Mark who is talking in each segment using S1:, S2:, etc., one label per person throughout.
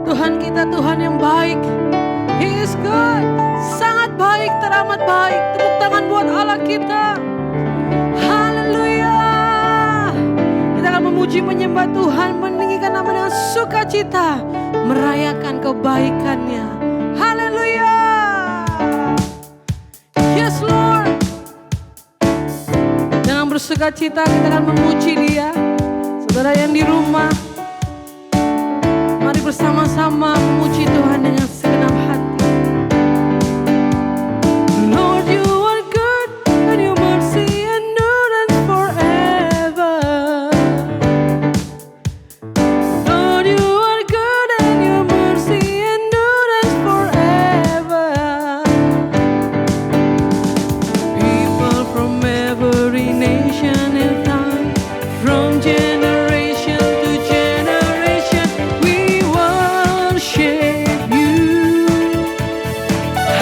S1: Tuhan kita Tuhan yang baik. He is good. Sangat baik, teramat baik. Tepuk tangan buat Allah kita. Haleluya. Kita akan memuji menyembah Tuhan, meninggikan nama dengan sukacita, merayakan kebaikannya. Haleluya. Yes Lord. Dengan bersukacita kita akan memuji Dia. Saudara yang di rumah, mari bersama-sama memuji Tuhan dengan segenap hati. Lord, you are good and your mercy endureth forever. Lord, you are good and your mercy endureth forever. People from every nation and tongue, from generation to generation, we worship you.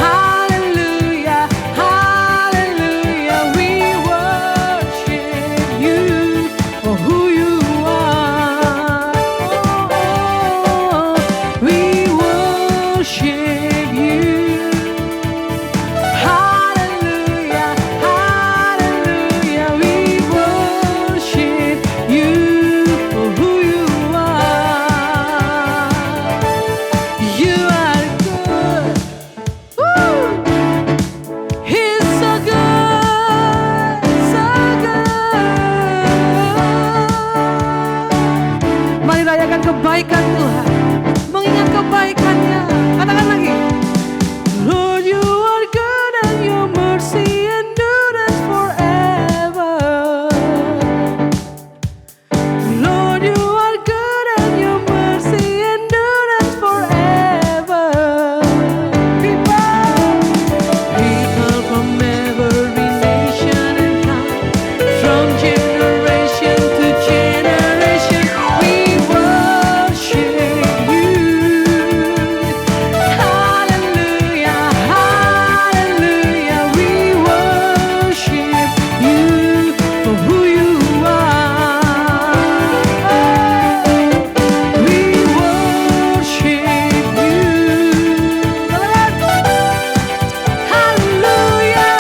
S1: Hallelujah, hallelujah, we worship you for who you are. Oh, we worship you. Hallelujah, hallelujah, we worship you for who you are. You are good. Woo! He's so good, so good. Mari rayakan kebaikan Tuhan, mengingat kebaikannya. Katakan lagi. Lord, you are good and your mercy endureth forever. Lord, you are good and your mercy endureth forever. People from every nation and tongue, from generation to generation, we worship you. Hallelujah, hallelujah, we worship you for who you are. We worship you. Hallelujah,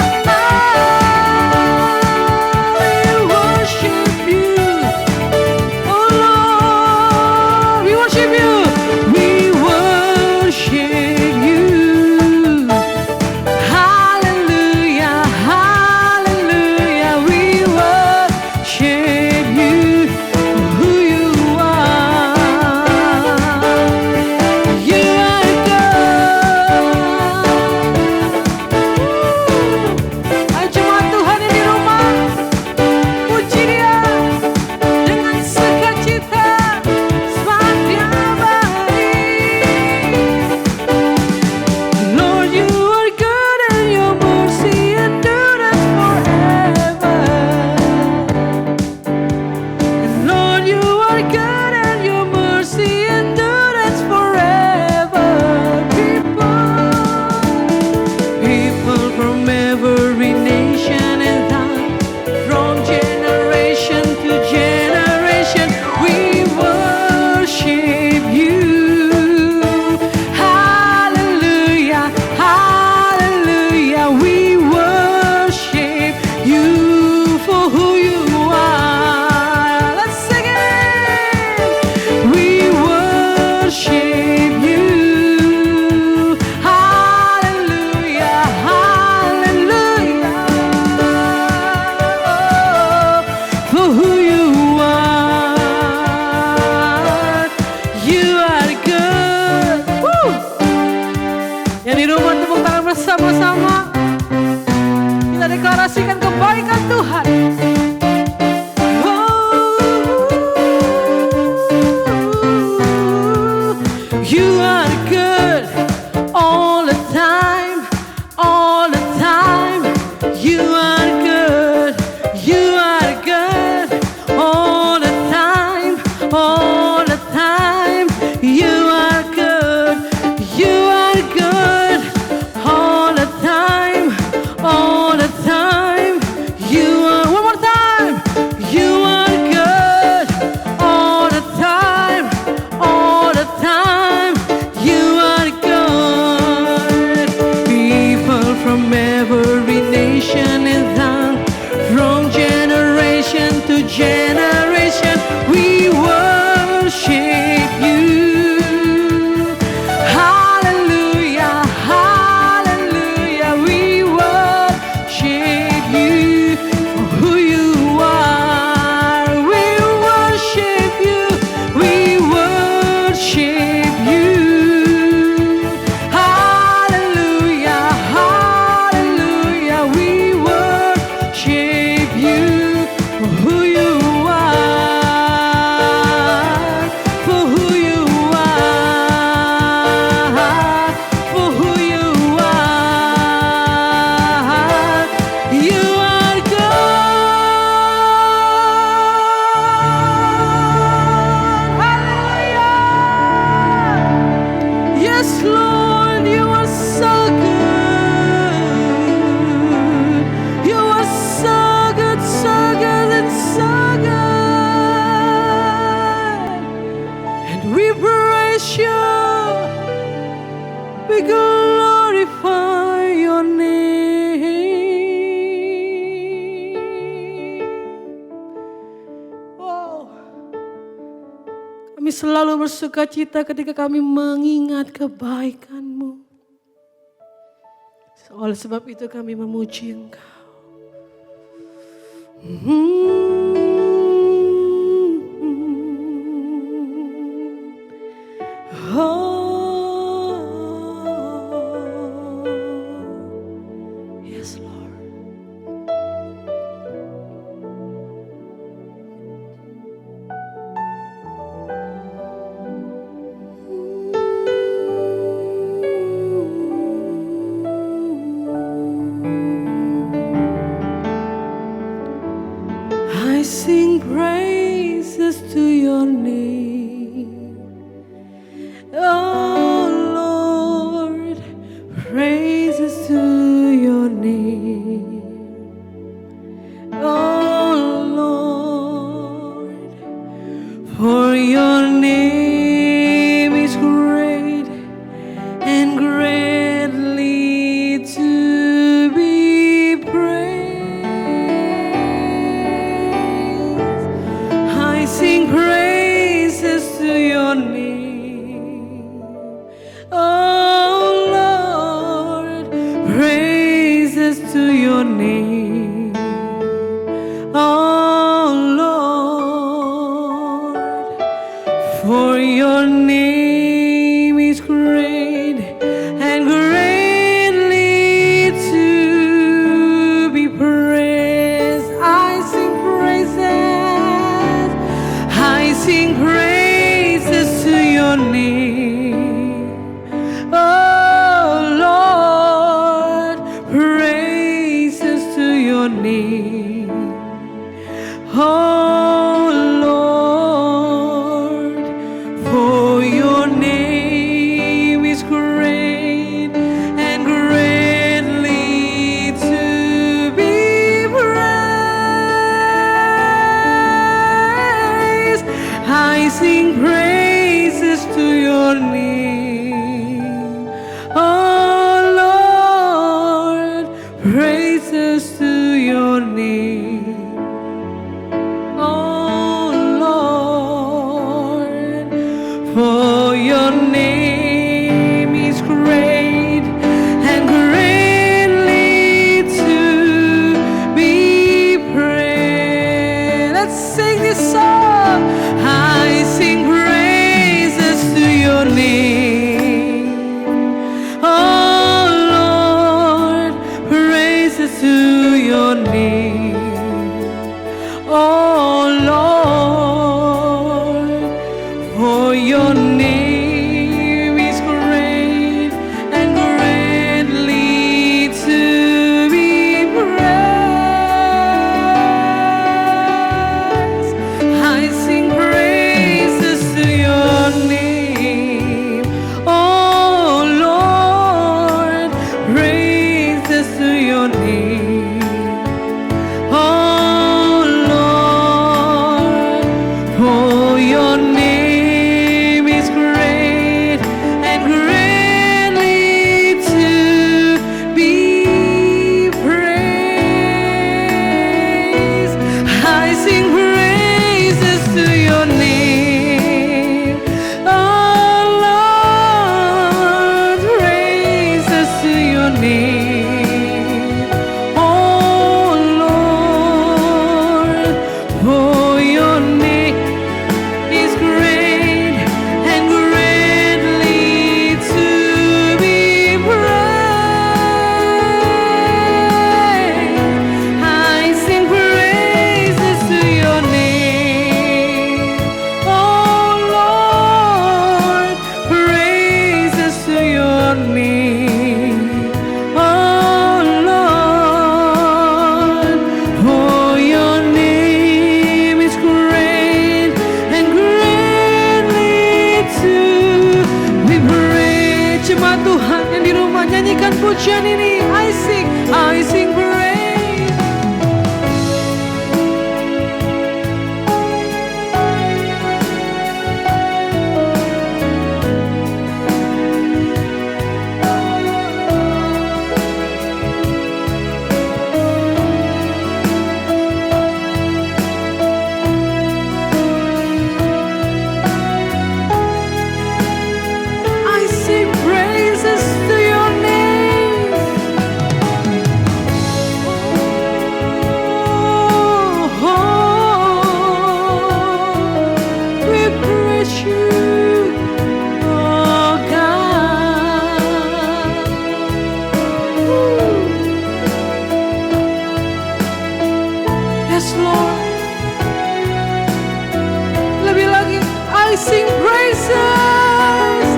S1: we worship you. Oh Lord, we worship you. We worship you. Hallelujah, hallelujah, we worship you for who you are. You are good. Ayo jemaat Tuhan yang di rumah, puji Dia dengan sukacita, sebab Dia baik. Lord, you are good and your mercy endureth forever. And Lord, you are good and your mercy endureth forever. People from every nation and tongue, from generation to generation, we worship you. Hallelujah, hallelujah, we worship you for who you are. Let's sing it. We worship you. Hallelujah, hallelujah, for who you are. You are good. Woo! Yang di rumah tepuk tangan bersama-sama. Kita deklarasikan kebaikan Tuhan. You are good all the time, all the time. You are good, you are good all the time, all the time. You are good, you are good all the time, all the time. Kami selalu bersuka cita ketika kami mengingat kebaikan-Mu. Oleh sebab itu kami memuji Engkau. Yes, Lord. I sing praises to your name, oh Lord, praises to your name, oh Lord, for your name is great and greatly to be praised. I sing praises to your name, oh Lord, praises to your name, oh Lord, for your name is great and greatly to be praised. I sing praises, I sing praises to your name, oh Lord, praises to your name, oh Lord, for your name is great and greatly to be praised. I sing praises to your name, oh Lord, praises to your name, oh Lord, for your name is great and greatly to be praised. Let's sing this song. I sing praises to your name, oh Lord, praises to your name, oh Lord, for your name is great and greatly to be praised. I sing praises to your name, oh Lord, praises to your name, oh Lord, for your name is great and greatly to be praised. I sing praises to your name, oh Lord, praises to your name, oh Lord, for your name is great and greatly to be praised. I sing praises to your name, oh Lord, praises to your name, oh Lord, for your name is great and greatly to be praised. Jemaat Tuhan yang di rumah, nyanyikan pujian ini. I sing praise. Yes Lord. Lebih lagi, I sing praises.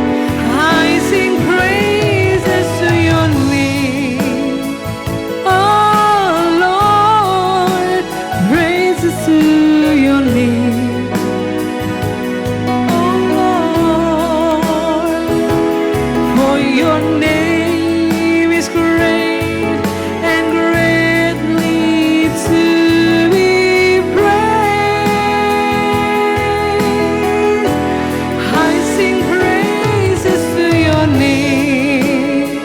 S1: I sing praises to your name. Oh Lord, praises to your name. Oh Lord, for your name is great and greatly to be praised. I sing praises to your name.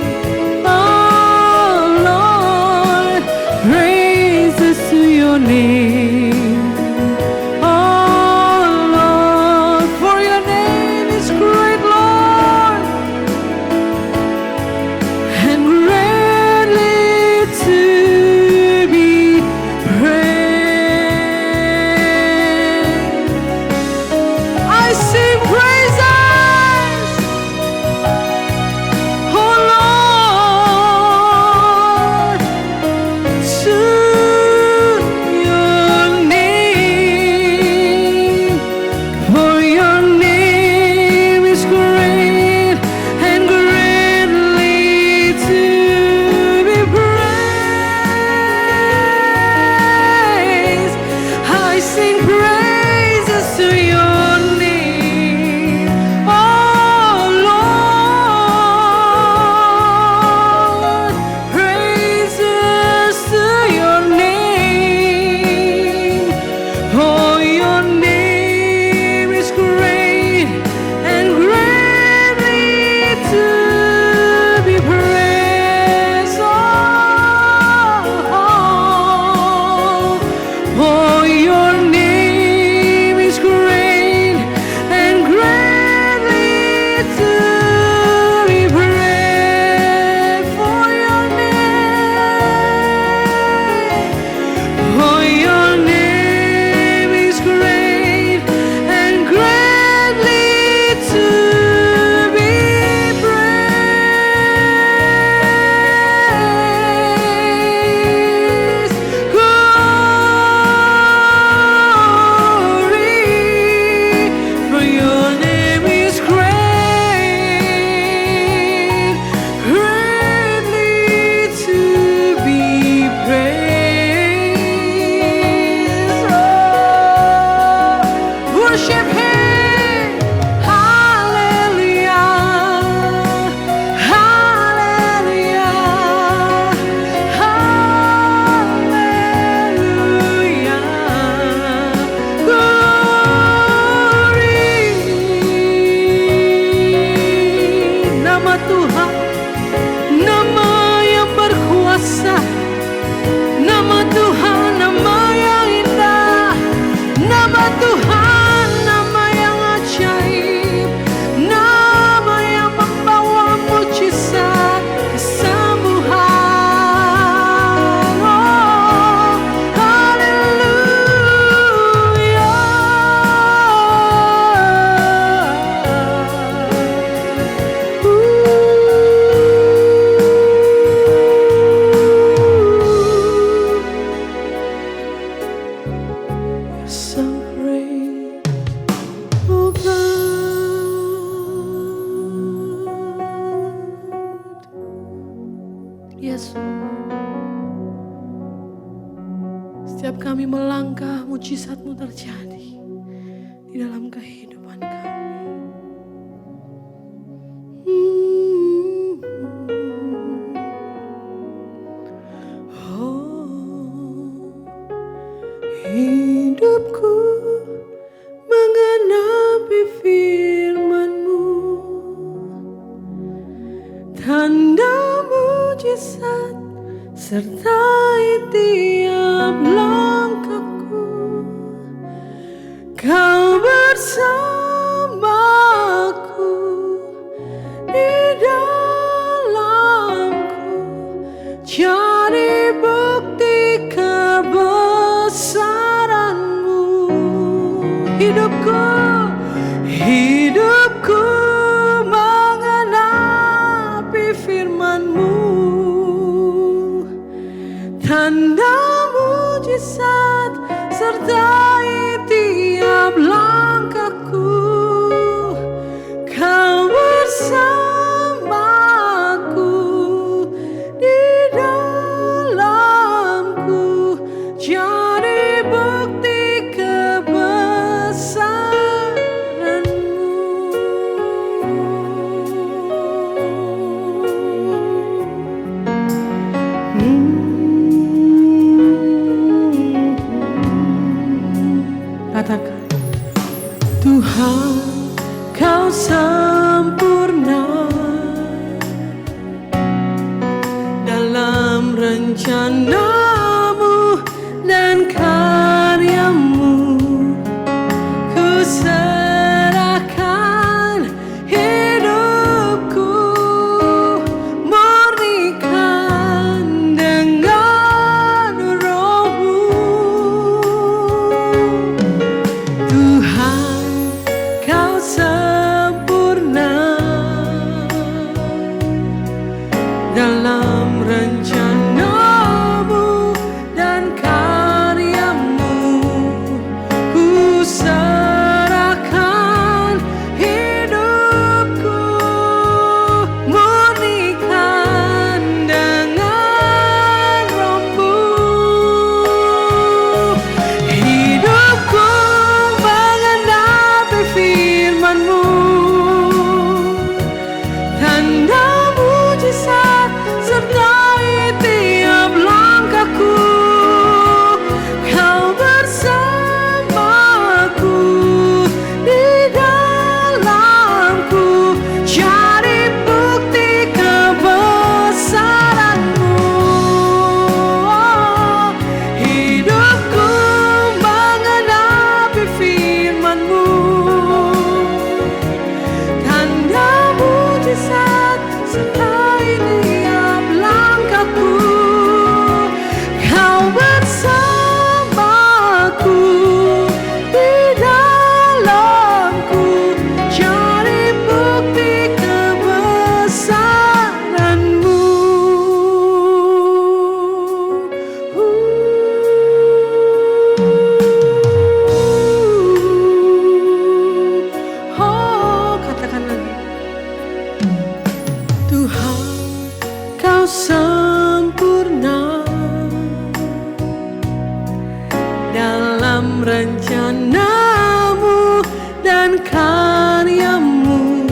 S1: Oh Lord, praises to your name. Oh Lord, for your name is great, Lord, and greatly to be praised. I sing praises, oh Lord, to your name. For your name is great and greatly to be praised. I sing praises to your name. Oh Lord, praises to your name. Oh, your name is great and greatly to be praised. Oh, your name is great and greatly to be praised. For your name, oh, your name is great and greatly to be praised. Glory, for your name is great, greatly to be praised. Oh, worship Him, hallelujah, hallelujah, hallelujah. Glory, nama Tuhan, nama yang berkuasa, nama Tuhan, nama yang indah, nama Tuhan, nama yang ajaib, nama yang membawa mujizat kesembuhan. Oh, hallelujah. You're so great, oh God. Yes, Lord. Setiap kami melangkah, mujizat-Mu terjadi di dalam kehidupan kami. Oh, hidupku mengenapi firman-Mu, tanda mujizat sertai tiap langkahku. Kau bersamaku di dalamku, jadi bukti kebesaran-Mu. Hidupku, hidupku mengenapi firman-Mu, tanda mujizat sertai tiap langkahku. Kau bersamaku di dalamku, jadi bukti katakan, Tuhan, Kau sempurna dalam rencanamu dan karyamu. Ku serahkan hidupku, murnikan dengan Roh-Mu. Tuhan, Kau sempurna dalam rencanamu dan karyamu. Ku serahkan hidupku, murnikan dengan Roh-Mu. Hidupku mengenapi firman-Mu, tanda mujizat sertai tiap langkahku. Kau bersamaku di dalamku, jadi bukti kebesaran-Mu. Hidupku mengenapi firman-Mu, tanda mujizat sertai tiap langkahku. Kau bersamaku di dalamku, jadi bukti kebesaran-Mu. Oh, katakan lagi, Tuhan, Kau sempurna dalam rencanamu dan karyamu.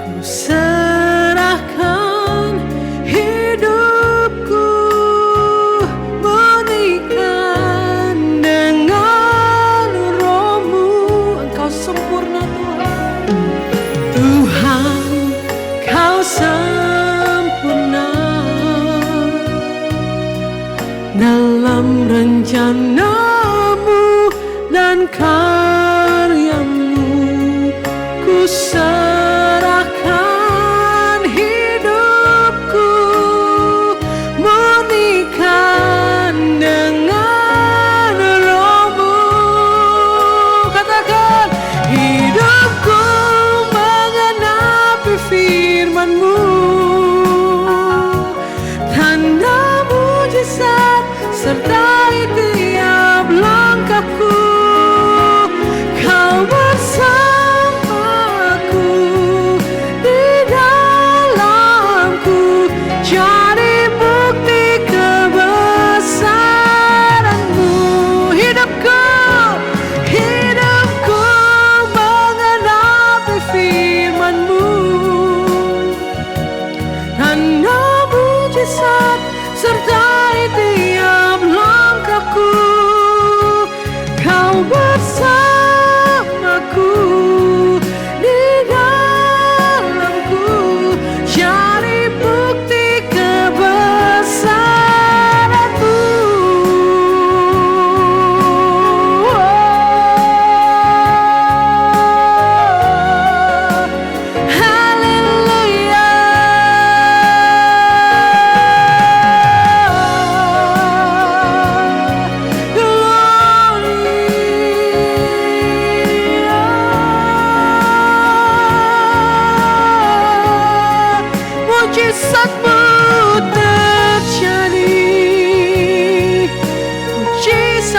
S1: Ku serahkan hidupku, murnikan dengan Roh-Mu. Engkau sempurna, Tuhan. Tuhan, Kau sempurna dalam rencanamu dan karyamu. Ku serahkan hidupku, murnikan dengan Roh-Mu. Katakan, hidupku mengenapi firman-Mu, tanda mujizat sertai tiap langkahku.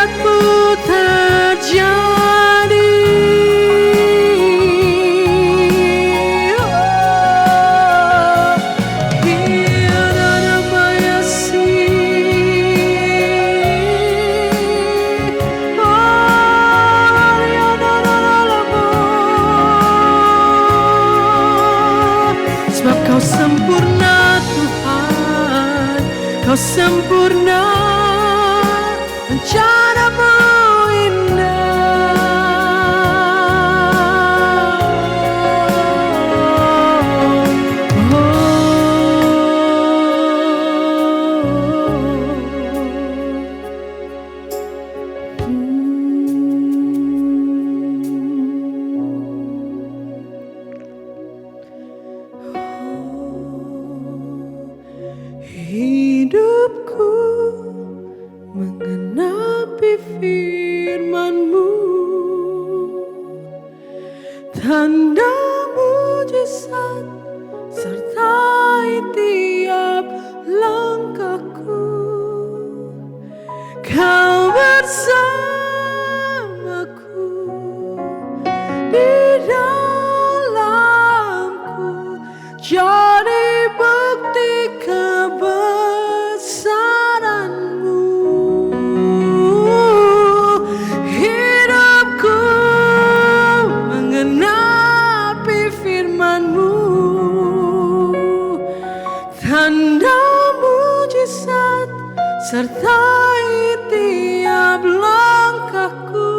S1: mujizatmu terjadi. Sebab kau sempurna Tuhan, kau sempurna, rencanamu hidupku menggenapi firman-Mu, tanda mujizat sertai tiap langkahku. Kau bersamaku di dalamku, jadi bukti kebesaran-Mu. Hidupku mengenapi firman-Mu, tanda mujizat sertai tiap langkahku.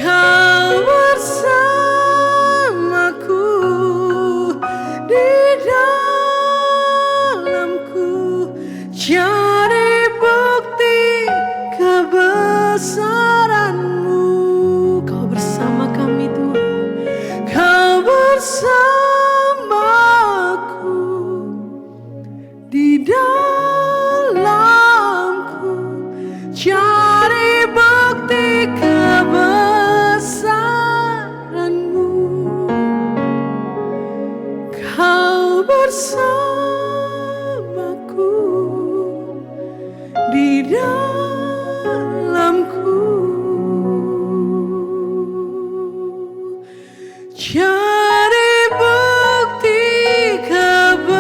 S1: Kau bersamaku di dalamku, jadi bukti kebesaran-Mu. Kau bersama kami Tuhan, kau bersamaku di dalamku, jadi bukti kebesaran-Mu. Kau bersamaku di dalamku, jadi bukti kebesaran-Mu.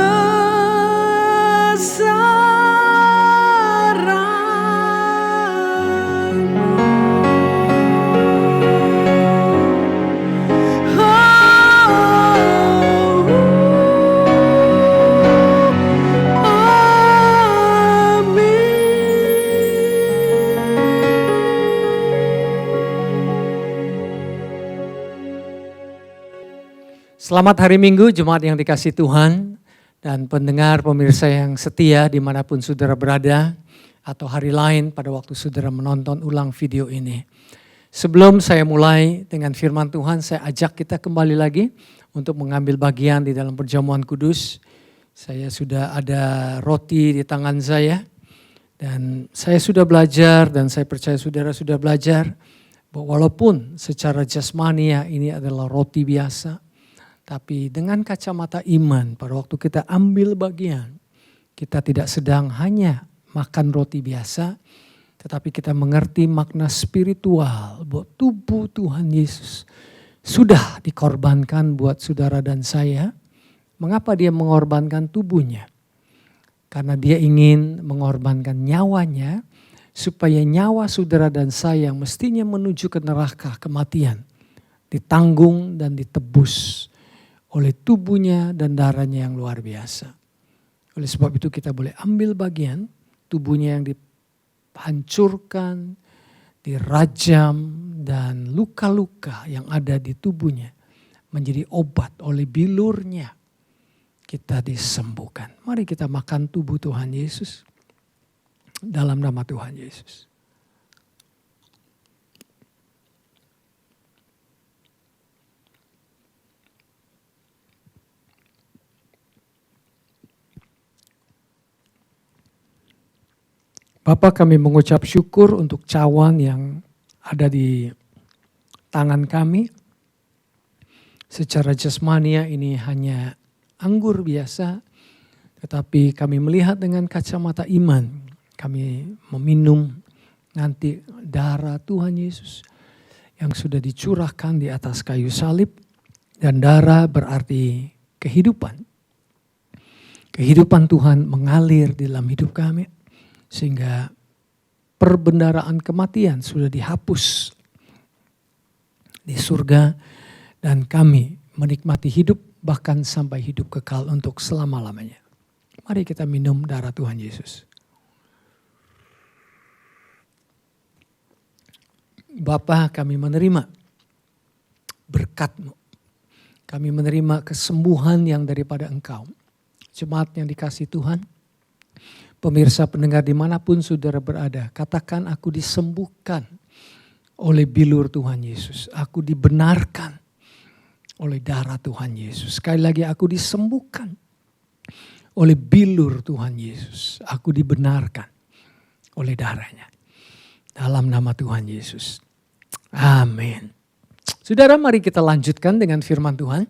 S2: Selamat hari Minggu, jemaat yang dikasihi Tuhan dan pendengar pemirsa yang setia dimanapun saudara berada atau hari lain pada waktu saudara menonton ulang video ini. Sebelum saya mulai dengan firman Tuhan, saya ajak kita kembali lagi untuk mengambil bagian di dalam perjamuan kudus. Saya sudah ada roti di tangan saya dan saya sudah belajar dan saya percaya saudara sudah belajar bahwa walaupun secara jasmania ini adalah roti biasa, tapi dengan kacamata iman pada waktu kita ambil bagian, kita tidak sedang hanya makan roti biasa, tetapi kita mengerti makna spiritual bahwa tubuh Tuhan Yesus sudah dikorbankan buat saudara dan saya. Mengapa dia mengorbankan tubuhnya? Karena dia ingin mengorbankan nyawanya supaya nyawa saudara dan saya yang mestinya menuju ke neraka kematian ditanggung dan ditebus oleh tubuhnya dan darahnya yang luar biasa. Oleh sebab itu kita boleh ambil bagian tubuhnya yang dihancurkan, dirajam, dan luka-luka yang ada di tubuhnya menjadi obat oleh bilurnya. Kita disembuhkan. Mari kita makan tubuh Tuhan Yesus dalam nama Tuhan Yesus. Bapa, kami mengucap syukur untuk cawan yang ada di tangan kami. Secara jasmania ini hanya anggur biasa, tetapi kami melihat dengan kacamata iman. Kami meminum nanti darah Tuhan Yesus yang sudah dicurahkan di atas kayu salib. Dan darah berarti kehidupan. Kehidupan Tuhan mengalir di dalam hidup kami. Sehingga perbendaraan kematian sudah dihapus di surga. Dan kami menikmati hidup bahkan sampai hidup kekal untuk selama-lamanya. Mari kita minum darah Tuhan Yesus. Bapa, kami menerima berkat-Mu. Kami menerima kesembuhan yang daripada Engkau. Jemaat yang dikasihi Tuhan, pemirsa pendengar dimanapun saudara berada, katakan aku disembuhkan oleh bilur Tuhan Yesus. Aku dibenarkan oleh darah Tuhan Yesus. Sekali lagi aku disembuhkan oleh bilur Tuhan Yesus. Aku dibenarkan oleh darahnya. Dalam nama Tuhan Yesus. Amin. Saudara, mari kita lanjutkan dengan firman Tuhan.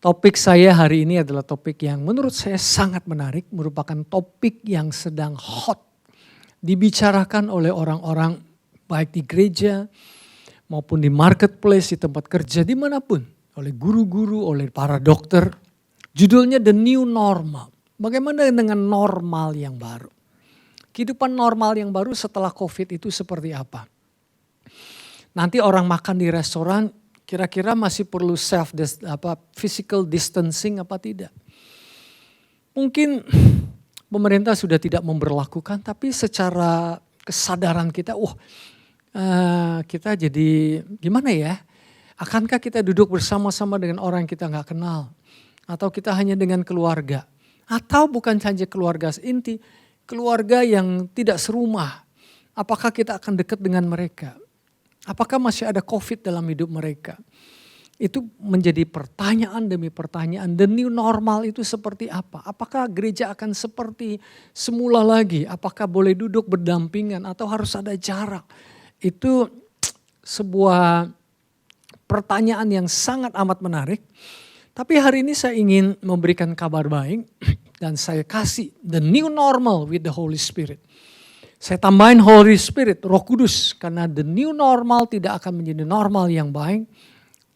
S2: Topik saya hari ini adalah topik yang menurut saya sangat menarik. Merupakan topik yang sedang hot. Dibicarakan oleh orang-orang baik di gereja maupun di marketplace, di tempat kerja, dimanapun. Oleh guru-guru, oleh para dokter. Judulnya The New Normal. Bagaimana dengan normal yang baru? Kehidupan normal yang baru setelah COVID itu seperti apa? Nanti orang makan di restoran kira-kira masih perlu physical distancing apa tidak? Mungkin pemerintah sudah tidak memberlakukan, tapi secara kesadaran kita, kita jadi gimana ya? Akankah kita duduk bersama-sama dengan orang yang kita nggak kenal? Atau kita hanya dengan keluarga? Atau bukan saja keluarga inti, keluarga yang tidak serumah? Apakah kita akan dekat dengan mereka? Apakah masih ada COVID dalam hidup mereka? Itu menjadi pertanyaan demi pertanyaan. The new normal itu seperti apa? Apakah gereja akan seperti semula lagi? Apakah boleh duduk berdampingan atau harus ada jarak? Itu sebuah pertanyaan yang sangat amat menarik. Tapi hari ini saya ingin memberikan kabar baik. Dan saya kasih the new normal with the Holy Spirit. Saya tambahin Holy Spirit, Roh Kudus. Karena the new normal tidak akan menjadi normal yang baik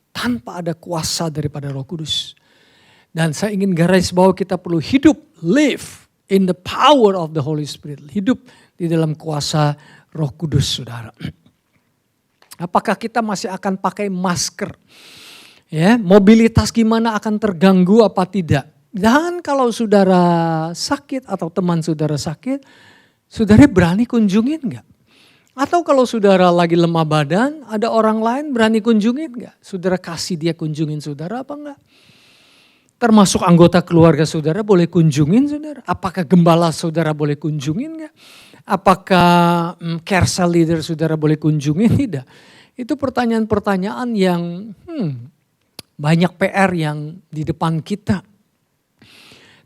S2: tanpa ada kuasa daripada Roh Kudus. Dan saya ingin garis bawah kita perlu hidup, live in the power of the Holy Spirit. Hidup di dalam kuasa Roh Kudus, saudara. Apakah kita masih akan pakai masker? Ya, mobilitas gimana akan terganggu apa tidak? Dan kalau saudara sakit atau teman saudara sakit, saudara berani kunjungin gak? Atau kalau saudara lagi lemah badan, ada orang lain berani kunjungin gak? Saudara kasih dia kunjungin saudara apa enggak? Termasuk anggota keluarga saudara boleh kunjungin saudara? Apakah gembala saudara boleh kunjungin gak? Apakah care cell leader saudara boleh kunjungin? Tidak. Itu pertanyaan-pertanyaan yang banyak PR yang di depan kita.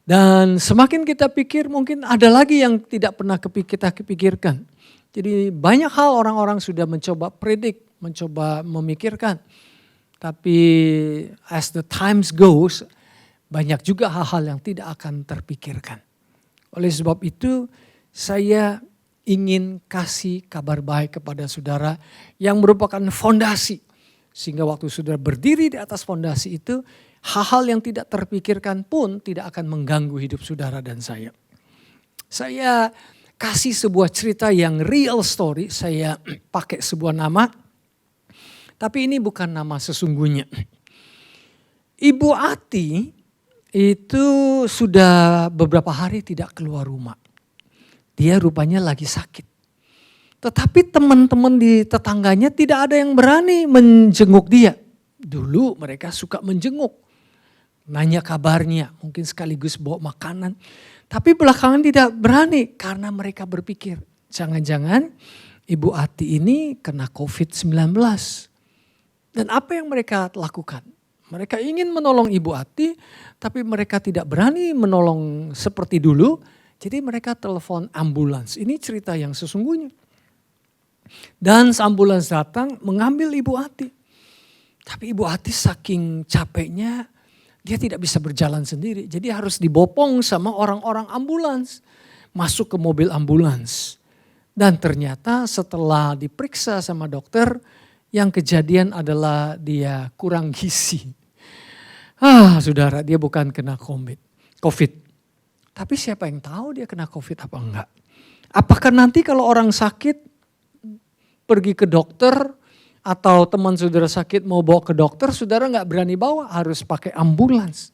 S2: Dan semakin kita pikir mungkin ada lagi yang tidak pernah kita pikirkan. Jadi banyak hal orang-orang sudah mencoba predik, mencoba memikirkan. Tapi as the times goes, banyak juga hal-hal yang tidak akan terpikirkan. Oleh sebab itu saya ingin kasih kabar baik kepada saudara yang merupakan fondasi. Sehingga waktu saudara berdiri di atas fondasi itu, hal-hal yang tidak terpikirkan pun tidak akan mengganggu hidup saudara dan saya. Saya kasih sebuah cerita yang real story, saya pakai sebuah nama. Tapi ini bukan nama sesungguhnya. Ibu Ati itu sudah beberapa hari tidak keluar rumah. Dia rupanya lagi sakit. Tetapi teman-teman di tetangganya tidak ada yang berani menjenguk dia. Dulu mereka suka menjenguk. Nanya kabarnya, mungkin sekaligus bawa makanan. Tapi belakangan tidak berani karena mereka berpikir, jangan-jangan Ibu Ati ini kena COVID-19. Dan apa yang mereka lakukan? Mereka ingin menolong Ibu Ati, tapi mereka tidak berani menolong seperti dulu. Jadi mereka telepon ambulans. Ini cerita yang sesungguhnya. Dan ambulans datang mengambil Ibu Ati. Tapi Ibu Ati saking capeknya, dia tidak bisa berjalan sendiri. Jadi harus dibopong sama orang-orang ambulans. Masuk ke mobil ambulans. Dan ternyata setelah diperiksa sama dokter, yang kejadian adalah dia kurang gizi. Saudara, dia bukan kena COVID. Tapi siapa yang tahu dia kena COVID apa enggak? Apakah nanti kalau orang sakit pergi ke dokter atau teman saudara sakit mau bawa ke dokter, saudara nggak berani bawa, harus pakai ambulans.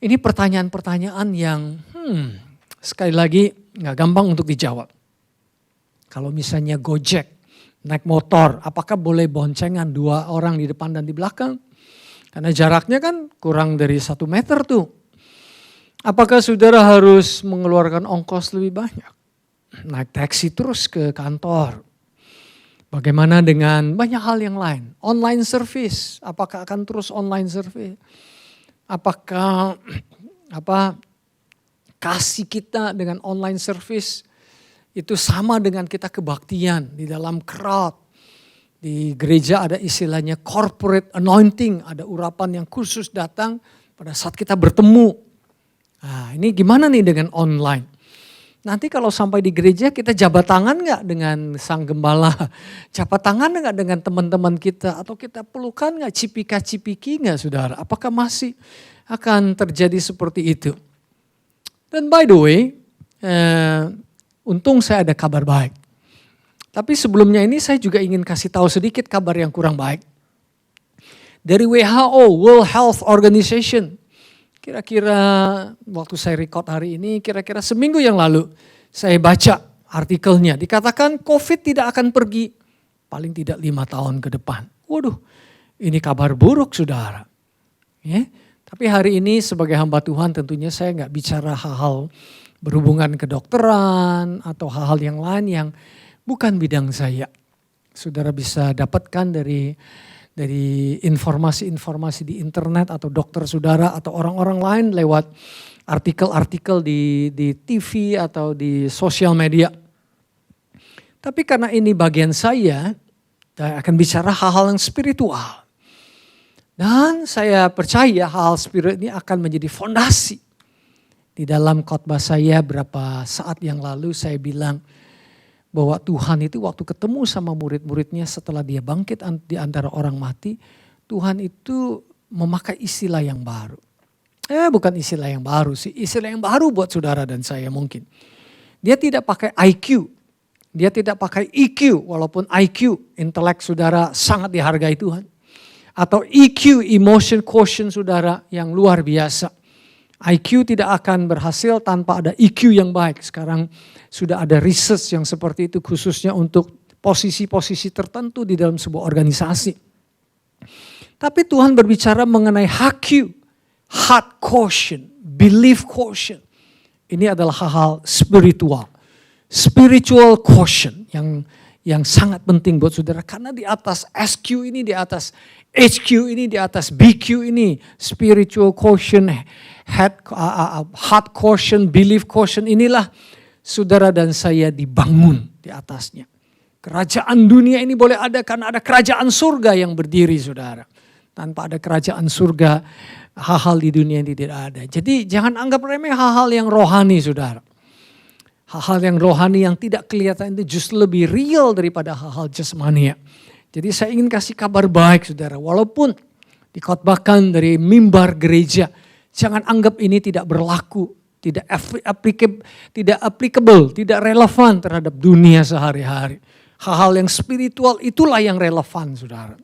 S2: Ini pertanyaan-pertanyaan yang sekali lagi nggak gampang untuk dijawab. Kalau misalnya Gojek, naik motor, apakah boleh boncengan 2 orang di depan dan di belakang? Karena jaraknya kan kurang dari 1 meter tuh. Apakah saudara harus mengeluarkan ongkos lebih banyak? Naik taksi terus ke kantor. Bagaimana dengan banyak hal yang lain? Online service, apakah akan terus online service? Apakah kasih kita dengan online service itu sama dengan kita kebaktian di dalam crowd? Di gereja ada istilahnya corporate anointing, ada urapan yang khusus datang pada saat kita bertemu. Nah, ini gimana nih dengan online? Nanti kalau sampai di gereja kita jabat tangan gak dengan sang gembala? Jabat tangan gak dengan teman-teman kita? Atau kita pelukan gak, cipika-cipiki gak saudara? Apakah masih akan terjadi seperti itu? Dan by the way, untung saya ada kabar baik. Tapi sebelumnya ini saya juga ingin kasih tahu sedikit kabar yang kurang baik. Dari WHO, World Health Organization. Kira-kira waktu saya record hari ini, kira-kira seminggu yang lalu saya baca artikelnya. Dikatakan COVID tidak akan pergi paling tidak 5 tahun ke depan. Waduh, ini kabar buruk saudara. Ya, tapi hari ini sebagai hamba Tuhan tentunya saya nggak bicara hal-hal berhubungan kedokteran atau hal-hal yang lain yang bukan bidang saya. Saudara bisa dapatkan dari informasi-informasi di internet atau dokter saudara atau orang-orang lain lewat artikel-artikel di TV atau di sosial media. Tapi karena ini bagian saya akan bicara hal-hal yang spiritual. Dan saya percaya hal spirit ini akan menjadi fondasi. Di dalam khotbah saya beberapa saat yang lalu saya bilang bahwa Tuhan itu waktu ketemu sama murid-muridnya setelah dia bangkit di antara orang mati, Tuhan itu memakai istilah yang baru. Bukan istilah yang baru sih, istilah yang baru buat saudara dan saya mungkin. Dia tidak pakai IQ, dia tidak pakai EQ, walaupun IQ, intelek saudara sangat dihargai Tuhan. Atau EQ, emotion quotient saudara yang luar biasa. IQ tidak akan berhasil tanpa ada EQ yang baik. Sekarang sudah ada research yang seperti itu khususnya untuk posisi-posisi tertentu di dalam sebuah organisasi. Tapi Tuhan berbicara mengenai HQ, heart quotient, belief quotient. Ini adalah hal-hal spiritual. Spiritual quotient yang sangat penting buat saudara. Karena di atas SQ ini, di atas HQ ini, di atas BQ ini, spiritual quotient, heart quotient, belief quotient, inilah saudara dan saya dibangun di atasnya. Kerajaan dunia ini boleh ada karena ada kerajaan surga yang berdiri saudara. Tanpa ada kerajaan surga, hal-hal di dunia ini tidak ada. Jadi jangan anggap remeh hal-hal yang rohani saudara. Hal-hal yang rohani yang tidak kelihatan itu justru lebih real daripada hal-hal jasmania. Jadi saya ingin kasih kabar baik saudara. Walaupun dikhotbahkan dari mimbar gereja, jangan anggap ini tidak berlaku, tidak applicable, tidak relevan terhadap dunia sehari-hari. Hal-hal yang spiritual itulah yang relevan saudara.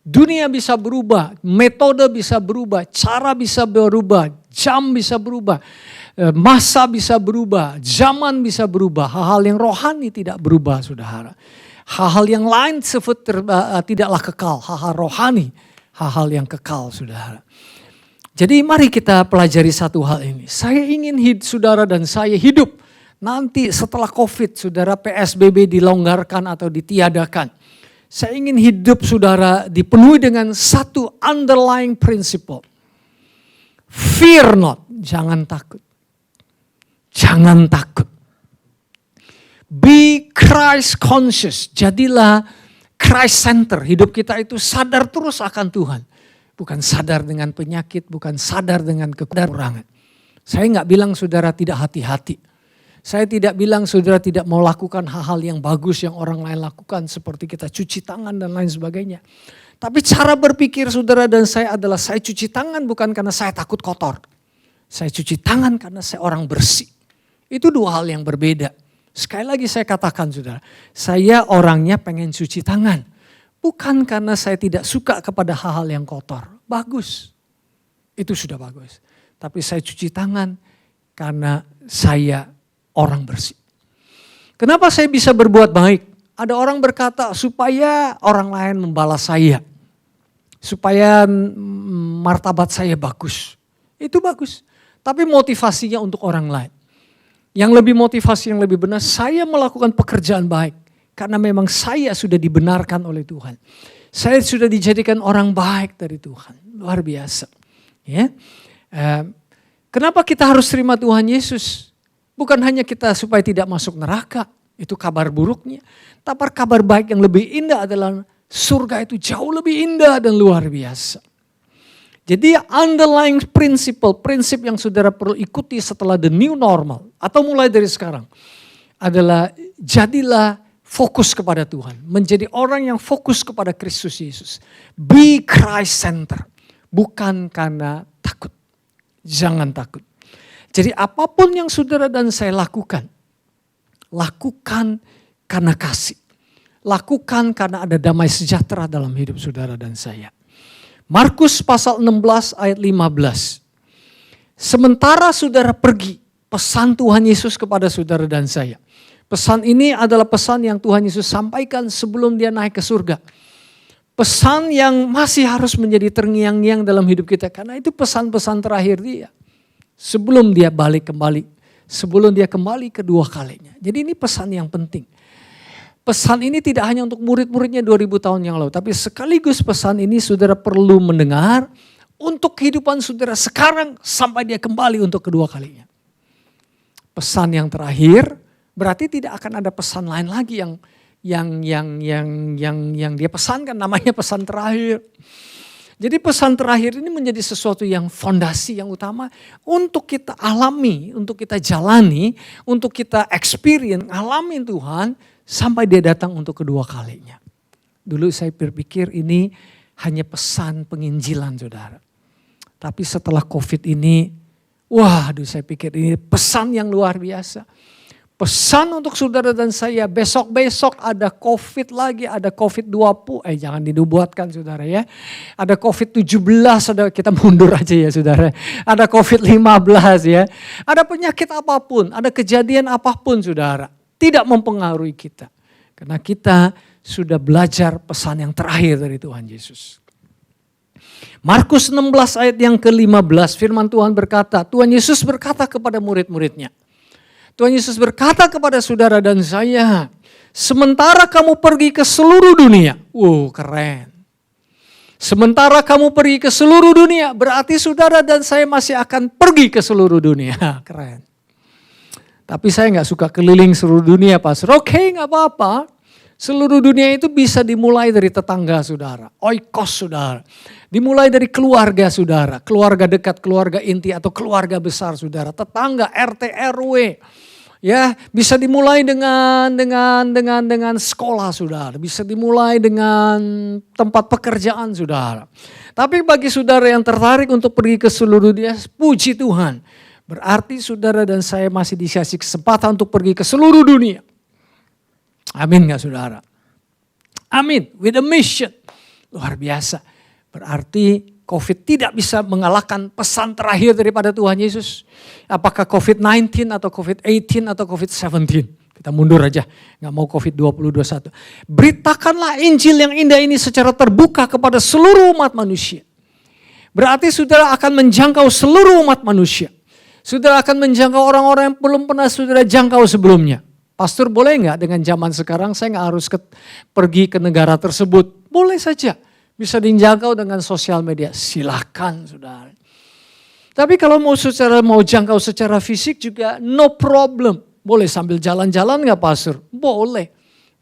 S2: Dunia bisa berubah, metode bisa berubah, cara bisa berubah, jam bisa berubah, masa bisa berubah, zaman bisa berubah. Hal-hal yang rohani tidak berubah saudara. Hal-hal yang lain tidaklah kekal, hal-hal rohani, hal-hal yang kekal saudara. Jadi mari kita pelajari satu hal ini. Saya ingin saudara dan saya hidup nanti setelah COVID, saudara PSBB dilonggarkan atau ditiadakan. Saya ingin hidup saudara dipenuhi dengan satu underlying principle. Fear not, jangan takut. Jangan takut. Be Christ conscious, jadilah Christ center. Hidup kita itu sadar terus akan Tuhan. Bukan sadar dengan penyakit, bukan sadar dengan kekurangan. Saya nggak bilang saudara tidak hati-hati. Saya tidak bilang saudara tidak mau lakukan hal-hal yang bagus yang orang lain lakukan. Seperti kita cuci tangan dan lain sebagainya. Tapi cara berpikir saudara dan saya adalah saya cuci tangan bukan karena saya takut kotor. Saya cuci tangan karena saya orang bersih. Itu dua hal yang berbeda. Sekali lagi saya katakan saudara, saya orangnya pengen cuci tangan. Bukan karena saya tidak suka kepada hal-hal yang kotor. Bagus, itu sudah bagus. Tapi saya cuci tangan karena saya orang bersih. Kenapa saya bisa berbuat baik? Ada orang berkata supaya orang lain membalas saya. Supaya martabat saya bagus. Itu bagus. Tapi motivasinya untuk orang lain. Yang lebih motivasi yang lebih benar, saya melakukan pekerjaan baik. Karena memang saya sudah dibenarkan oleh Tuhan. Saya sudah dijadikan orang baik dari Tuhan. Luar biasa. Ya. Kenapa kita harus terima Tuhan Yesus? Bukan hanya kita supaya tidak masuk neraka, itu kabar buruknya. Tapi kabar baik yang lebih indah adalah surga itu jauh lebih indah dan luar biasa. Jadi underlying prinsip yang saudara perlu ikuti setelah the new normal atau mulai dari sekarang adalah jadilah fokus kepada Tuhan. Menjadi orang yang fokus kepada Kristus Yesus. Be Christ center. Bukan karena takut. Jangan takut. Jadi apapun yang saudara dan saya lakukan karena kasih. Lakukan karena ada damai sejahtera dalam hidup saudara dan saya. Markus pasal 16 ayat 15. Sementara saudara pergi, pesan Tuhan Yesus kepada saudara dan saya. Pesan ini adalah pesan yang Tuhan Yesus sampaikan sebelum dia naik ke surga. Pesan yang masih harus menjadi terngiang-ngiang dalam hidup kita. Karena itu pesan-pesan terakhir dia. Sebelum dia balik kembali. Sebelum dia kembali kedua kalinya. Jadi ini pesan yang penting. Pesan ini tidak hanya untuk murid-muridnya 2000 tahun yang lalu. Tapi sekaligus pesan ini saudara perlu mendengar. Untuk kehidupan saudara sekarang sampai dia kembali untuk kedua kalinya. Pesan yang terakhir berarti tidak akan ada pesan lain lagi yang dia pesankan. Namanya pesan terakhir. Jadi pesan terakhir ini menjadi sesuatu yang fondasi yang utama untuk kita alami, untuk kita jalani, untuk kita experience, alamin Tuhan sampai dia datang untuk kedua kalinya. Dulu saya berpikir ini hanya pesan penginjilan saudara. Tapi setelah COVID ini, saya pikir ini pesan yang luar biasa. Pesan untuk saudara dan saya, besok-besok ada COVID lagi, ada COVID-20. Jangan dibuatkan saudara ya. Ada COVID-17, kita mundur aja ya saudara. Ada COVID-15 ya. Ada penyakit apapun, ada kejadian apapun saudara. Tidak mempengaruhi kita. Karena kita sudah belajar pesan yang terakhir dari Tuhan Yesus. Markus 16 ayat yang ke-15, firman Tuhan berkata, Tuhan Yesus berkata kepada murid-muridnya. Tuhan Yesus berkata kepada saudara dan saya, sementara kamu pergi ke seluruh dunia. Keren. Sementara kamu pergi ke seluruh dunia, berarti saudara dan saya masih akan pergi ke seluruh dunia. Keren. Tapi saya gak suka keliling seluruh dunia, Pastor. Oke, gak apa-apa. Seluruh dunia itu bisa dimulai dari tetangga saudara, oikos saudara. Dimulai dari keluarga saudara, keluarga dekat, keluarga inti atau keluarga besar saudara, tetangga, RT, RW. Ya, bisa dimulai dengan sekolah saudara, bisa dimulai dengan tempat pekerjaan saudara. Tapi bagi saudara yang tertarik untuk pergi ke seluruh dunia, puji Tuhan. Berarti saudara dan saya masih dikasih kesempatan untuk pergi ke seluruh dunia. Amin gak saudara? Amin, with a mission. Luar biasa. Berarti COVID tidak bisa mengalahkan pesan terakhir daripada Tuhan Yesus. Apakah COVID-19 atau COVID-18 atau COVID-17. Kita mundur aja, gak mau COVID-20-21. Beritakanlah Injil yang indah ini secara terbuka kepada seluruh umat manusia. Berarti saudara akan menjangkau seluruh umat manusia. Saudara akan menjangkau orang-orang yang belum pernah saudara jangkau sebelumnya. Pastor boleh nggak dengan zaman sekarang saya nggak harus pergi ke negara tersebut? Boleh saja. Bisa dijangkau dengan sosial media. Silakan saudara. Tapi kalau mau jangkau secara fisik juga no problem. Boleh sambil jalan-jalan nggak Pastor? Boleh.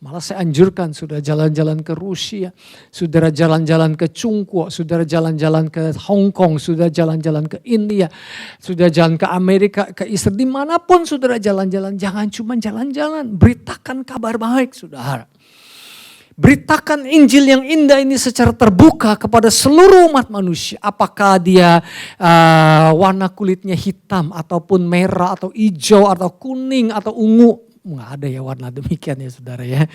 S2: Malah saya anjurkan saudara jalan-jalan ke Rusia, saudara jalan-jalan ke Cungkuo, saudara jalan-jalan ke Hong Kong, saudara jalan-jalan ke India, saudara jalan ke Amerika, ke Israel, dimanapun saudara jalan-jalan, jangan cuma jalan-jalan, beritakan kabar baik saudara. Beritakan Injil yang indah ini secara terbuka kepada seluruh umat manusia. Apakah dia warna kulitnya hitam ataupun merah atau hijau atau kuning atau ungu. Nggak ada ya warna demikian ya saudara ya.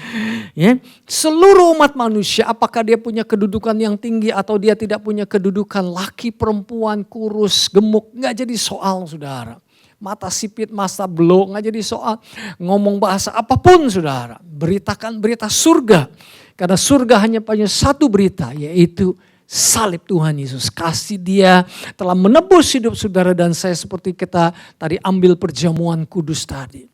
S2: Seluruh umat manusia apakah dia punya kedudukan yang tinggi atau dia tidak punya kedudukan, laki, perempuan, kurus, gemuk. Nggak jadi soal saudara. Mata sipit, mata belok, nggak jadi soal. Ngomong bahasa apapun saudara. Beritakan berita surga. Karena surga hanya punya satu berita, yaitu salib Tuhan Yesus. Kasih dia telah menebus hidup saudara dan saya seperti kita tadi ambil perjamuan kudus tadi.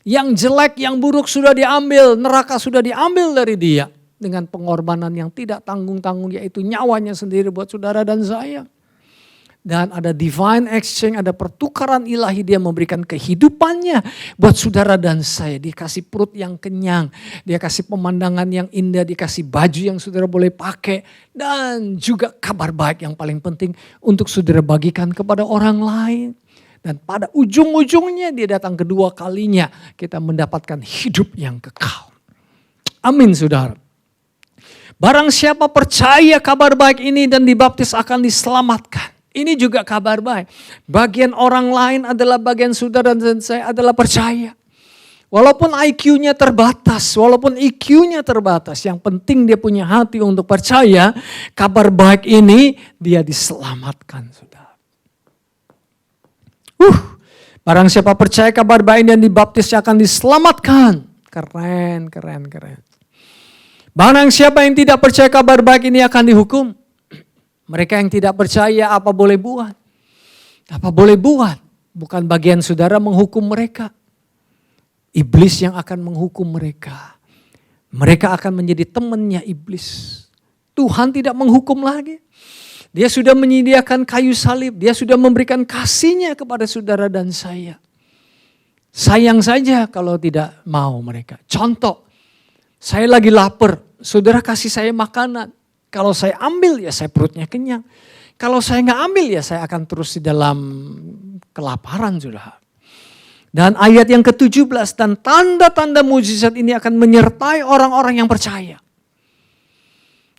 S2: Yang jelek, yang buruk sudah diambil, neraka sudah diambil dari dia. Dengan pengorbanan yang tidak tanggung-tanggung, yaitu nyawanya sendiri buat saudara dan saya. Dan ada divine exchange, ada pertukaran ilahi, dia memberikan kehidupannya buat saudara dan saya. Dia kasih perut yang kenyang, dia kasih pemandangan yang indah, dikasih baju yang saudara boleh pakai. Dan juga kabar baik yang paling penting untuk saudara bagikan kepada orang lain. Dan pada ujung-ujungnya dia datang kedua kalinya, kita mendapatkan hidup yang kekal. Amin saudara. Barang siapa percaya kabar baik ini dan dibaptis akan diselamatkan. Ini juga kabar baik. Bagian orang lain adalah bagian saudara dan saya adalah percaya. Walaupun IQ-nya terbatas, walaupun IQ-nya terbatas, yang penting dia punya hati untuk percaya kabar baik ini dia diselamatkan saudara. Barang siapa percaya kabar baik dan dibaptis akan diselamatkan. Keren. Barang siapa yang tidak percaya kabar baik ini akan dihukum. Mereka yang tidak percaya apa boleh buat? Apa boleh buat? Bukan bagian saudara menghukum mereka. Iblis yang akan menghukum mereka. Mereka akan menjadi temannya iblis. Tuhan tidak menghukum lagi. Dia sudah menyediakan kayu salib. Dia sudah memberikan kasih-Nya kepada saudara dan saya. Sayang saja kalau tidak mau mereka. Contoh, saya lagi lapar. Saudara kasih saya makanan. Kalau saya ambil ya saya perutnya kenyang. Kalau saya nggak ambil ya saya akan terus di dalam kelaparan saudara. Dan ayat yang ke-17, dan tanda-tanda mujizat ini akan menyertai orang-orang yang percaya.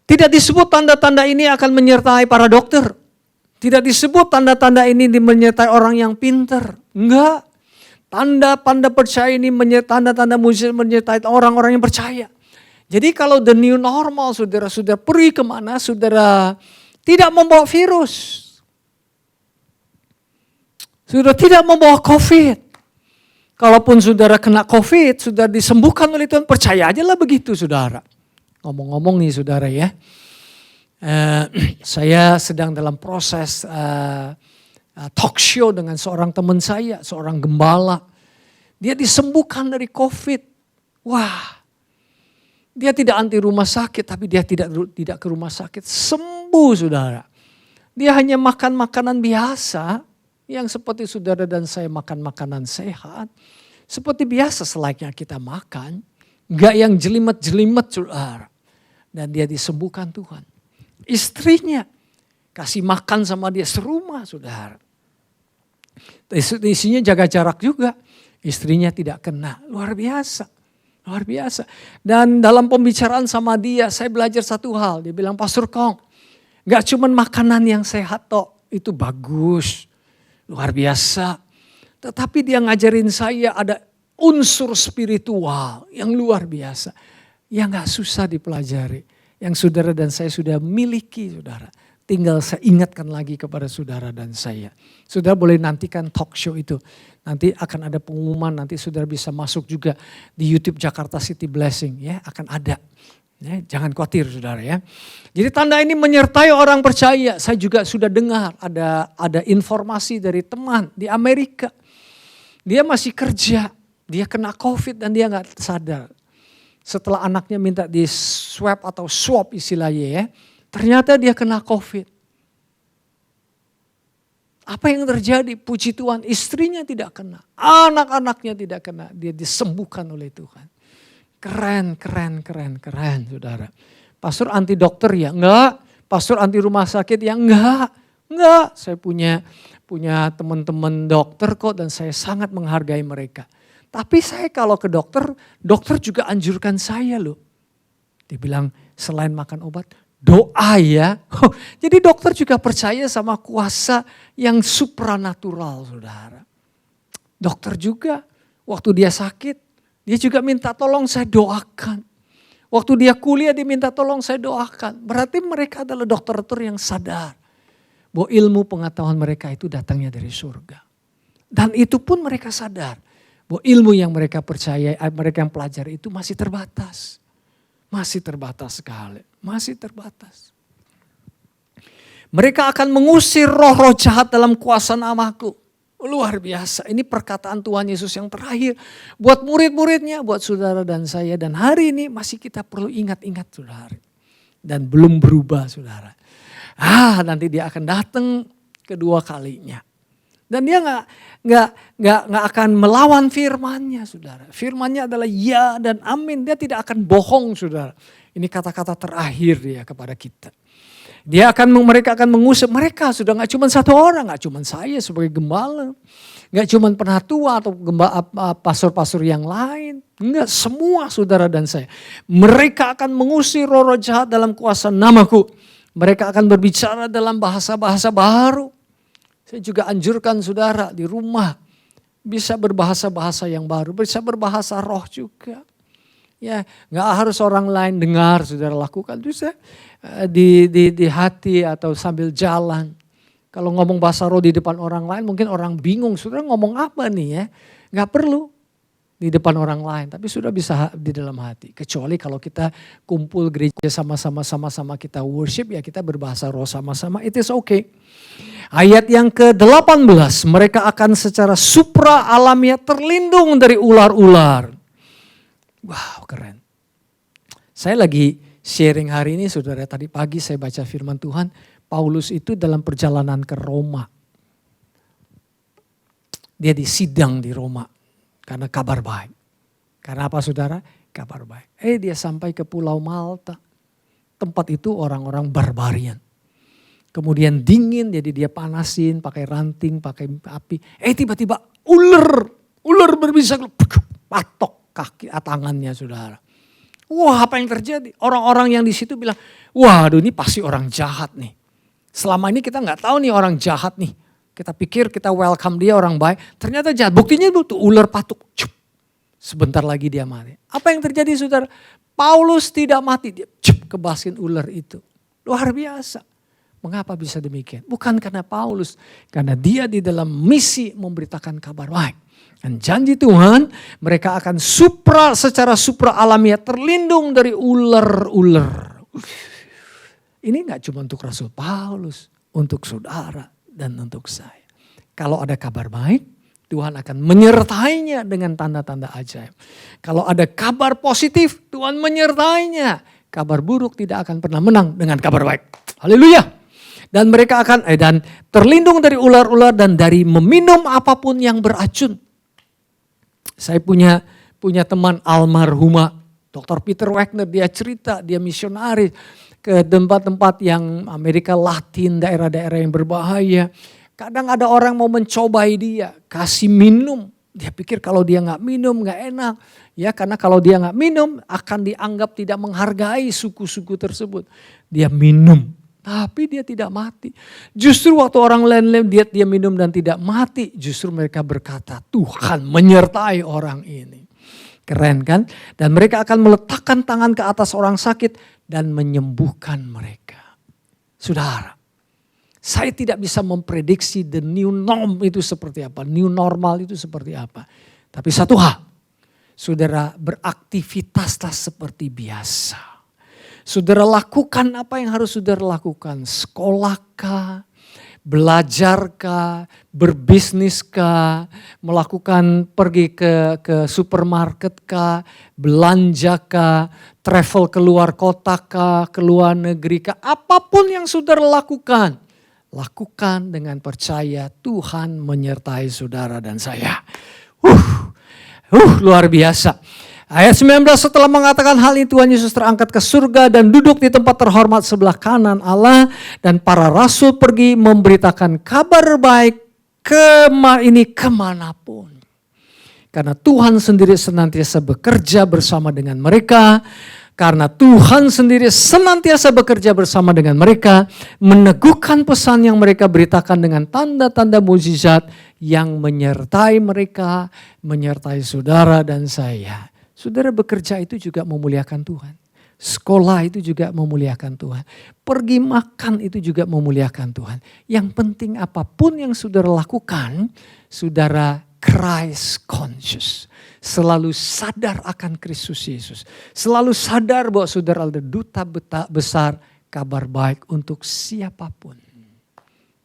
S2: Tidak disebut tanda-tanda ini akan menyertai para dokter. Tidak disebut tanda-tanda ini menyertai orang yang pintar. Enggak. Tanda-tanda percaya ini tanda-tanda mujizat menyertai orang-orang yang percaya. Jadi kalau the new normal, saudara pergi kemana, saudara tidak membawa virus. Saudara tidak membawa COVID. Kalaupun saudara kena COVID, saudara disembuhkan oleh Tuhan, percaya aja lah begitu saudara. Ngomong-ngomong nih saudara ya, saya sedang dalam proses talk show dengan seorang teman saya, seorang gembala. Dia disembuhkan dari COVID. Wah. Dia tidak anti rumah sakit, tapi dia tidak ke rumah sakit. Sembuh saudara. Dia hanya makan makanan biasa, yang seperti saudara dan saya makan makanan sehat. Seperti biasa selayaknya kita makan. Enggak yang jelimet-jelimet saudara. Dan dia disembuhkan Tuhan. Istrinya kasih makan sama dia serumah saudara. Isinya jaga jarak juga. Istrinya tidak kena, luar biasa. Luar biasa. Dan dalam pembicaraan sama dia, saya belajar satu hal. Dia bilang, Pastor Kong, gak cuma makanan yang sehat toh, itu bagus. Luar biasa. Tetapi dia ngajarin saya ada unsur spiritual yang luar biasa. Yang gak susah dipelajari. Yang saudara dan saya sudah miliki saudara. Tinggal saya ingatkan lagi kepada saudara dan saya. Saudara boleh nantikan talk show itu. Nanti akan ada pengumuman, nanti saudara bisa masuk juga di YouTube Jakarta City Blessing ya, akan ada. Ya, jangan khawatir saudara ya. Jadi tanda ini menyertai orang percaya. Saya juga sudah dengar ada informasi dari teman di Amerika. Dia masih kerja, dia kena COVID dan dia gak sadar. Setelah anaknya minta di swab atau swab istilahnya ya, ternyata dia kena COVID. Apa yang terjadi? Puji Tuhan, istrinya tidak kena, anak-anaknya tidak kena, dia disembuhkan oleh Tuhan. Keren, saudara. Pastor anti dokter ya? Enggak. Pastor anti rumah sakit ya? Enggak. Saya punya teman-teman dokter kok dan saya sangat menghargai mereka. Tapi saya kalau ke dokter juga anjurkan saya loh. Dia bilang selain makan obat, doa ya. Jadi dokter juga percaya sama kuasa yang supranatural, saudara. Dokter juga waktu dia sakit, dia juga minta tolong saya doakan. Waktu dia kuliah dia minta tolong saya doakan. Berarti mereka adalah dokter-dokter yang sadar bahwa ilmu pengetahuan mereka itu datangnya dari surga. Dan itu pun mereka sadar bahwa ilmu yang mereka percaya, mereka yang pelajari itu masih terbatas. Masih terbatas sekali, masih terbatas. Mereka akan mengusir roh-roh jahat dalam kuasa namaku. Luar biasa, ini perkataan Tuhan Yesus yang terakhir buat murid-muridnya, buat saudara dan saya. Dan hari ini masih kita perlu ingat-ingat saudara. Dan belum berubah saudara. Nanti dia akan datang kedua kalinya. Dan dia nggak akan melawan firman-Nya saudara. Firman-Nya adalah ya dan amin, dia tidak akan bohong saudara. Ini kata-kata terakhir dia kepada kita. Mereka akan mengusir, mereka sudah gak cuma satu orang, gak cuma saya sebagai gembala. Gak cuma penatua atau pastor-pastor yang lain. Enggak, semua saudara dan saya. Mereka akan mengusir roh-roh jahat dalam kuasa namaku. Mereka akan berbicara dalam bahasa-bahasa baru. Saya juga anjurkan saudara di rumah. Bisa berbahasa-bahasa yang baru, bisa berbahasa roh juga. Ya, nggak harus orang lain dengar, saudara lakukan bisa di hati atau sambil jalan. Kalau ngomong bahasa roh di depan orang lain, mungkin orang bingung, saudara ngomong apa nih ya? Nggak perlu di depan orang lain, tapi sudah bisa di dalam hati. Kecuali kalau kita kumpul gereja sama-sama kita worship, ya kita berbahasa roh sama-sama, it is okay. Ayat yang ke-18, mereka akan secara supra alamiah terlindung dari ular-ular. Wow, keren. Saya lagi sharing hari ini saudara, tadi pagi saya baca firman Tuhan, Paulus itu dalam perjalanan ke Roma. Dia disidang di Roma karena kabar baik. Karena apa saudara? Kabar baik. Dia sampai ke Pulau Malta. Tempat itu orang-orang barbarian. Kemudian dingin jadi dia panasin pakai ranting, pakai api. Tiba-tiba ular berbisa patok kaki tangannya saudara. Wah, apa yang terjadi? Orang-orang yang di situ bilang, waduh ini pasti orang jahat nih. Selama ini kita nggak tahu nih orang jahat nih. Kita pikir kita welcome dia orang baik, ternyata jahat. Buktinya itu ular patuk. Sebentar lagi dia mati. Apa yang terjadi saudara? Paulus tidak mati, dia kebasin ular itu. Luar biasa. Mengapa bisa demikian? Bukan karena Paulus, karena dia di dalam misi memberitakan kabar baik. Dan janji Tuhan, mereka akan secara supra alamiah terlindung dari ular-ular. Ini gak cuma untuk Rasul Paulus, untuk saudara dan untuk saya. Kalau ada kabar baik, Tuhan akan menyertainya dengan tanda-tanda ajaib. Kalau ada kabar positif, Tuhan menyertainya. Kabar buruk tidak akan pernah menang dengan kabar baik. Haleluya. Dan mereka akan dan terlindung dari ular-ular dan dari meminum apapun yang beracun. Saya punya teman almarhumah, Dr. Peter Wagner, dia cerita, dia misionaris ke tempat-tempat yang Amerika Latin, daerah-daerah yang berbahaya. Kadang ada orang mau mencobai dia, kasih minum. Dia pikir kalau dia gak minum gak enak. Ya, karena kalau dia gak minum akan dianggap tidak menghargai suku-suku tersebut. Dia minum, tapi dia tidak mati. Justru waktu orang lain lihat dia minum dan tidak mati, justru mereka berkata, Tuhan menyertai orang ini. Keren kan? Dan mereka akan meletakkan tangan ke atas orang sakit dan menyembuhkan mereka. Saudara, saya tidak bisa memprediksi the new norm itu seperti apa, new normal itu seperti apa. Tapi satu hal, saudara beraktivitaslah seperti biasa. Saudara lakukan apa yang harus saudara lakukan. Sekolahkah, belajarkah, berbisniskah, melakukan pergi ke supermarketkah, belanjakah, travel keluar kotakah, keluar negerikah. Apapun yang saudara lakukan, lakukan dengan percaya Tuhan menyertai saudara dan saya. Luar biasa. Ayat 19, setelah mengatakan hal ini Tuhan Yesus terangkat ke surga dan duduk di tempat terhormat sebelah kanan Allah, dan para rasul pergi memberitakan kabar baik kemanapun. Karena Tuhan sendiri senantiasa bekerja bersama dengan mereka. Karena Tuhan sendiri senantiasa bekerja bersama dengan mereka, meneguhkan pesan yang mereka beritakan dengan tanda-tanda mukjizat yang menyertai mereka, menyertai saudara dan saya. Saudara, bekerja itu juga memuliakan Tuhan. Sekolah itu juga memuliakan Tuhan. Pergi makan itu juga memuliakan Tuhan. Yang penting apapun yang saudara lakukan, saudara Christ conscious. Selalu sadar akan Kristus Yesus. Selalu sadar bahwa saudara adalah duta besar kabar baik untuk siapapun.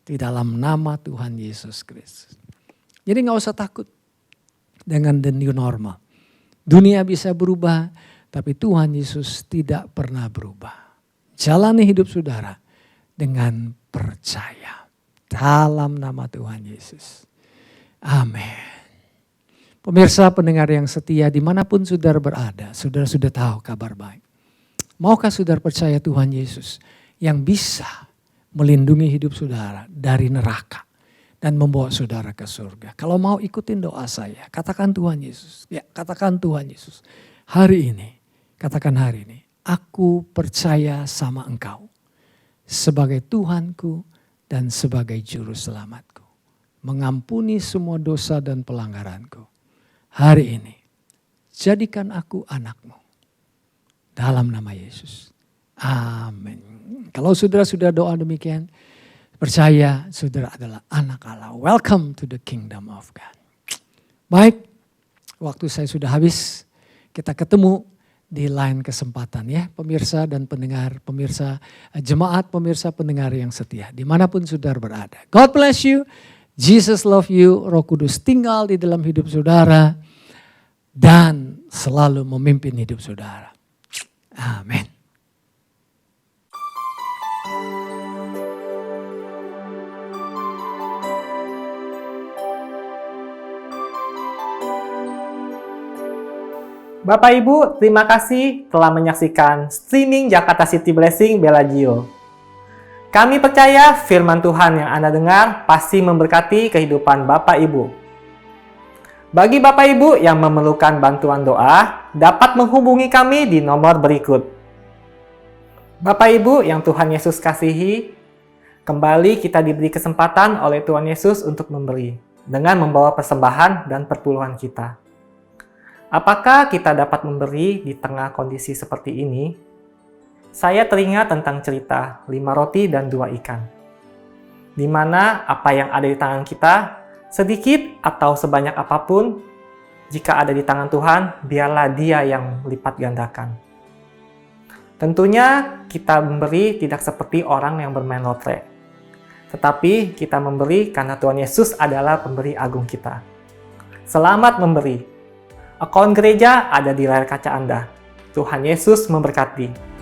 S2: Di dalam nama Tuhan Yesus Kristus. Jadi gak usah takut dengan the new normal. Dunia bisa berubah, tapi Tuhan Yesus tidak pernah berubah. Jalani hidup saudara dengan percaya. Dalam nama Tuhan Yesus. Amin. Pemirsa pendengar yang setia dimanapun saudara berada, saudara sudah tahu kabar baik. Maukah saudara percaya Tuhan Yesus yang bisa melindungi hidup saudara dari neraka dan membawa saudara ke surga? Kalau mau ikutin doa saya, katakan Tuhan Yesus. Ya, katakan Tuhan Yesus. Hari ini, katakan hari ini, aku percaya sama Engkau sebagai Tuhanku dan sebagai juru selamatku. Mengampuni semua dosa dan pelanggaranku. Hari ini, jadikan aku anakmu. Dalam nama Yesus. Amin. Kalau saudara sudah doa demikian, percaya saudara adalah anak Allah. Welcome to the kingdom of God. Baik, waktu saya sudah habis. Kita ketemu di lain kesempatan ya, pemirsa dan pendengar, pemirsa jemaat, pemirsa pendengar yang setia. Dimanapun saudara berada. God bless you. Jesus love you, Roh Kudus tinggal di dalam hidup saudara dan selalu memimpin hidup saudara. Amin.
S3: Bapak Ibu, terima kasih telah menyaksikan streaming Jakarta City Blessing Bellagio. Kami percaya firman Tuhan yang Anda dengar pasti memberkati kehidupan Bapak Ibu. Bagi Bapak Ibu yang memerlukan bantuan doa, dapat menghubungi kami di nomor berikut. Bapak Ibu yang Tuhan Yesus kasihi, kembali kita diberi kesempatan oleh Tuhan Yesus untuk memberi, dengan membawa persembahan dan perpuluhan kita. Apakah kita dapat memberi di tengah kondisi seperti ini? Saya teringat tentang cerita 5 roti dan 2 ikan. Di mana apa yang ada di tangan kita, sedikit atau sebanyak apapun, jika ada di tangan Tuhan, biarlah Dia yang lipat gandakan. Tentunya kita memberi tidak seperti orang yang bermain lotre. Tetapi kita memberi karena Tuhan Yesus adalah pemberi agung kita. Selamat memberi. Akun gereja ada di layar kaca Anda. Tuhan Yesus memberkati.